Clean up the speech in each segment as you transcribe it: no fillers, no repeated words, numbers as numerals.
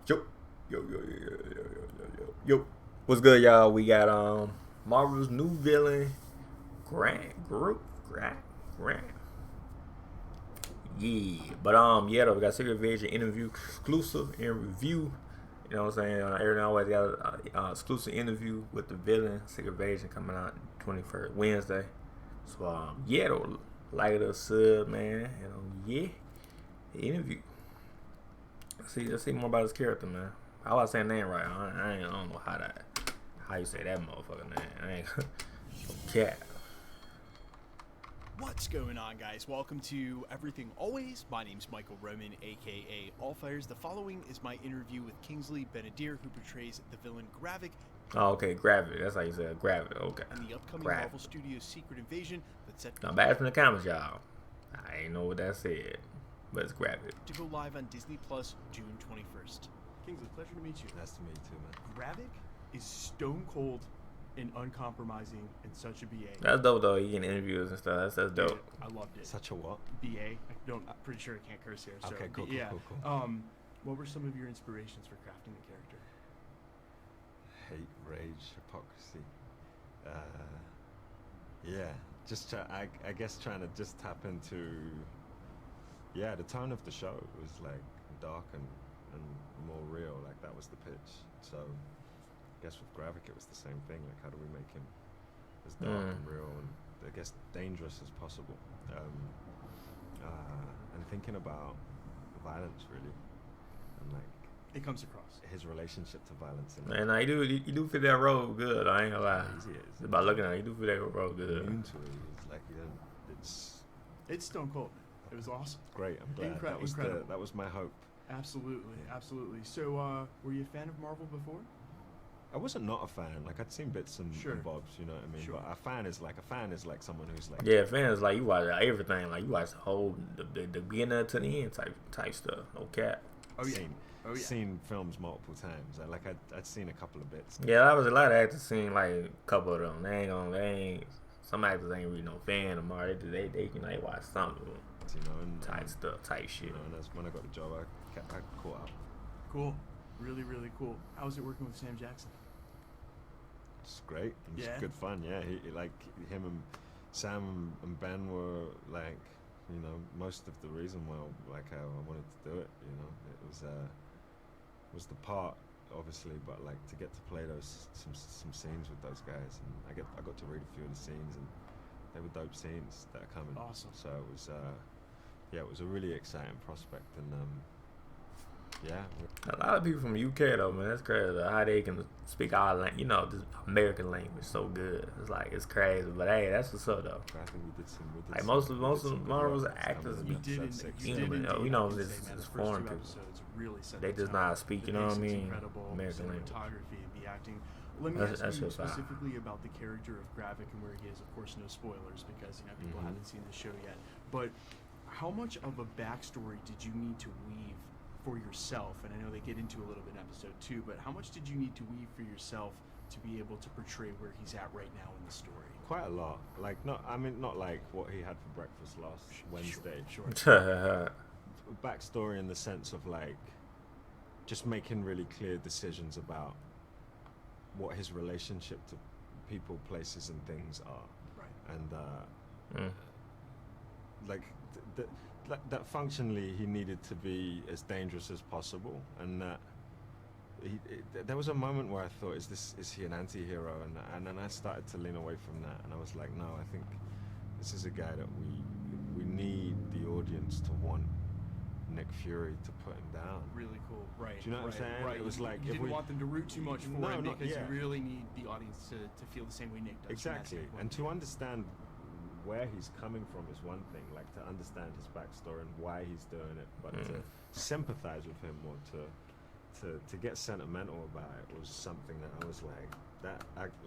Yo, yo. What's good, y'all? We got Marvel's new villain, Grant. Yeah, but yeah, though, we got Secret Invasion interview exclusive and review. You know what I'm saying? Everyone always got an exclusive interview with the villain, Secret Invasion, coming out 21st Wednesday. So yeah, though, like it or sub, man. You know, yeah, the interview. Let's see more about his character, man. I was saying name right. I don't know how you say that motherfucker name. I ain't cat. What's going on, guys? Welcome to Everything Always. My name's Michael Roman, aka Allfires. The following is my interview with Kingsley Benadir, who portrays the villain GRAVIK. Oh, okay, GRAVIK. That's how you say it. GRAVIK. Okay. In the upcoming Marvel Studios Secret Invasion that's set not bad from the comments, y'all. I ain't know what that said, but it's GRAVIK. To go live on Disney Plus June 21st. Kingsley, pleasure to meet you. Nice to meet you, man. GRAVIK is stone cold and uncompromising and such a BA. That's dope, though. You can interviews and stuff. That's dope. I loved it. Such a what? BA. I'm pretty sure I can't curse here. So okay, cool. What were some of your inspirations for crafting the character? Hate, rage, hypocrisy. Yeah, just I guess trying to just tap into. Yeah, the tone of the show was like dark and more real. Like that was the pitch. So I guess with GRAVIK it was the same thing. Like how do we make him as dark and real and I guess dangerous as possible? And thinking about violence really, and like it comes across his relationship to violence. And you do fit that role good. I ain't gonna lie. Easy is. About looking at it, you do fit that role good. Immune to it. It's like it's stone cold. It was awesome. Great. I'm glad. Incredible. That was my hope. Absolutely. So, were you a fan of Marvel before? I wasn't not a fan. Like I'd seen bits and bobs, you know what I mean. Sure. But a fan is like someone who's like fan is like you watch everything. Like you watch the whole the beginning to the end type stuff. No cap. Seen films multiple times. I'd seen a couple of bits. Yeah, that was a lot of actors seen like a couple of them. They ain't. Some actors ain't really no fan of Marvel. They can like watch some of them. You know, and type shit. You know, and that's when I got the job. I caught up. Cool, really cool. How was it working with Sam Jackson? It's great. It was good fun. Yeah, him and Sam and Ben were like, you know, most of the reason why I wanted to do it. You know, it was the part obviously, but like to get to play some scenes with those guys, and I got to read a few of the scenes, and they were dope scenes that are coming. Awesome. So it was it was a really exciting prospect, and a lot of people from the UK though, man, that's crazy how they can speak our language, you know, this American language so good. It's crazy, but hey, that's what's up though. I think we did like most of Marvel's actors be you know, this foreign people. Really they just not speak, you know what I mean? American language. Photography and the acting. Let me ask you specifically about the character of GRAVIK and where he is. Of course, no spoilers because you know people haven't seen the show yet. But how much of a backstory did you need to weave for yourself? And I know they get into a little bit in episode 2, but how much did you need to weave for yourself to be able to portray where he's at right now in the story? Quite a lot. Like not like what he had for breakfast last Wednesday. Sure. Backstory in the sense of like just making really clear decisions about what his relationship to people, places, and things are. Right. And like that functionally he needed to be as dangerous as possible, and that there was a moment where I thought, is he an anti-hero? And then I started to lean away from that, and I was like, no, I think this is a guy that we need the audience to want Nick Fury to put him down. Really cool. Right. Do you know what I'm saying? Right. It was like you didn't want them to root too much for him because you really need the audience to feel the same way Nick does. Exactly. And to understand where he's coming from is one thing, like to understand his backstory and why he's doing it, but to sympathize with him or to get sentimental about it was something that I was like,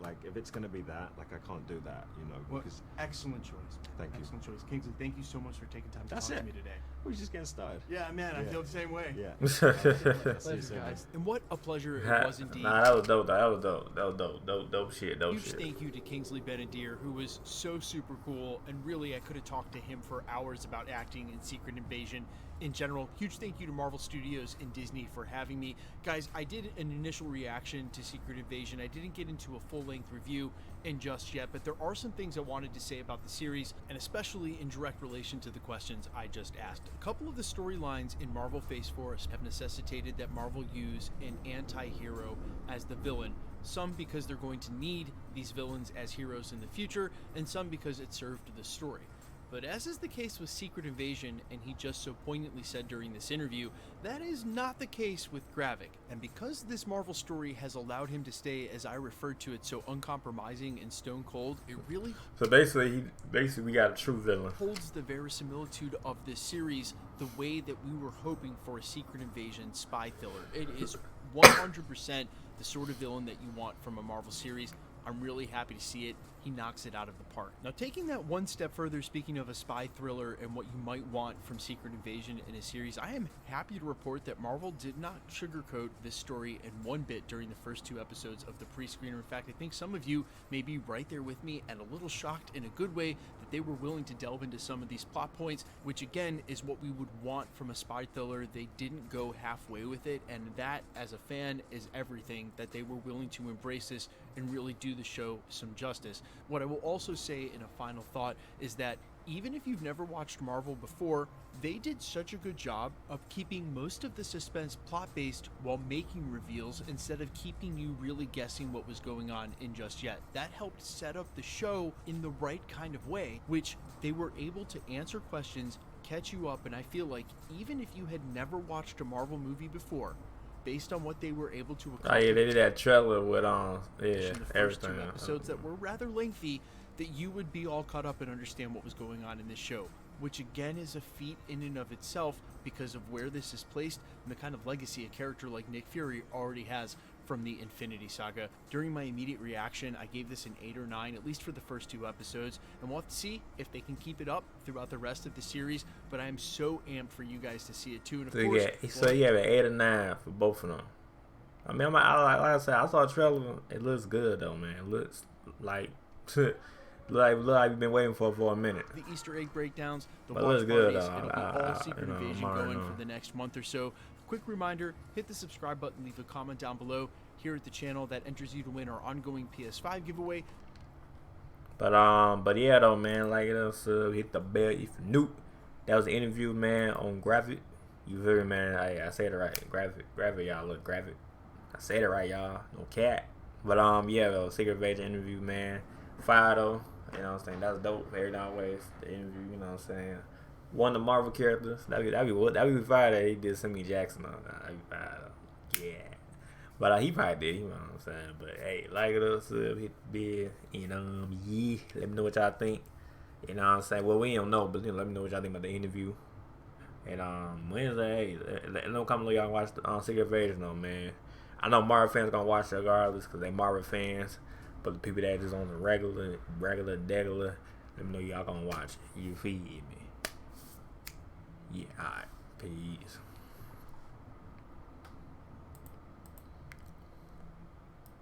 like if it's gonna be that, like I can't do that, you know. Well, because excellent choice. Thank you. Excellent choice, Kingsley. Thank you so much for taking time to talk to me today. We're just getting started. Yeah, man, I feel the same way. Yeah. Pleasure, guys. And what a pleasure it was indeed. Nah, that was dope. That was dope. That was dope. Dope shit. Dope Huge shit. thank you to Kingsley Ben-Adir, who was so super cool, and really I could have talked to him for hours about acting in Secret Invasion. In general, huge thank you to Marvel Studios and Disney for having me. Guys, I did an initial reaction to Secret Invasion. I didn't get into a full-length review in just yet, but there are some things I wanted to say about the series, and especially in direct relation to the questions I just asked. A couple of the storylines in Marvel Phase 4 have necessitated that Marvel use an anti-hero as the villain. Some because they're going to need these villains as heroes in the future, and some because it served the story. But as is the case with Secret Invasion, and he just so poignantly said during this interview, that is not the case with GRAVIK. And because this Marvel story has allowed him to stay, as I referred to it, so uncompromising and stone cold, it really so basically we got a true villain. Holds the verisimilitude of this series the way that we were hoping for a Secret Invasion spy thriller. It is 100% the sort of villain that you want from a Marvel series. I'm really happy to see it. He knocks it out of the park. Now, taking that one step further, speaking of a spy thriller and what you might want from Secret Invasion in a series, I am happy to report that Marvel did not sugarcoat this story in one bit during the first 2 episodes of the pre-screener. In fact, I think some of you may be right there with me and a little shocked in a good way that they were willing to delve into some of these plot points, which again is what we would want from a spy thriller. They didn't go halfway with it, and that, as a fan, is everything, that they were willing to embrace this and really do the show some justice. What I will also say in a final thought is that even if you've never watched Marvel before, they did such a good job of keeping most of the suspense plot-based while making reveals instead of keeping you really guessing what was going on in just yet. That helped set up the show in the right kind of way, which they were able to answer questions, catch you up, and I feel like even if you had never watched a Marvel movie before, based on what they were able to accomplish. Oh yeah, they did that trailer with everything. 2 episodes that were rather lengthy, that you would be all caught up and understand what was going on in this show, which again is a feat in and of itself because of where this is placed and the kind of legacy a character like Nick Fury already has from the Infinity Saga. During my immediate reaction, I gave this an 8 or 9, at least for the first 2 episodes, and we'll have to see if they can keep it up throughout the rest of the series, but I am so amped for you guys to see it too. And of course, so you have an 8 or 9 for both of them. I mean, like I said, I saw a trailer. It looks good though, man. It looks like like we've been waiting for a minute. The Easter egg breakdowns, the watch parties, good, it'll be all Secret Invasion going for the next month or so. Quick reminder, hit the subscribe button, leave a comment down below here at the channel. That enters you to win our ongoing PS5 giveaway. But yeah though, man, like hit the bell if you're new. That was the interview, man, on GRAVIK. You feel me, man? I said it right. GRAVIK, y'all. Look, GRAVIK. I said it right, y'all. No cat. But yeah, though, Secret Invasion interview, man. Fire though. You know what I'm saying? That was dope. Very always the interview. You know what I'm saying? One of the Marvel characters. That'd be fire that he did Samuel Jackson on. That'd be fire though. Yeah. But he probably did. You know what I'm saying? But hey, like it, sub, hit the bell. You know, yeah. Let me know what y'all think. You know what I'm saying? Well, we don't know, but let me know what y'all think about the interview. And Wednesday, hey, let them comment y'all watch the Secret Invasion though, man. I know Marvel fans gonna watch it regardless because they Marvel fans. But the people that just on the regular, let me know y'all gonna watch it. You feed me. Yeah, alright. Peace.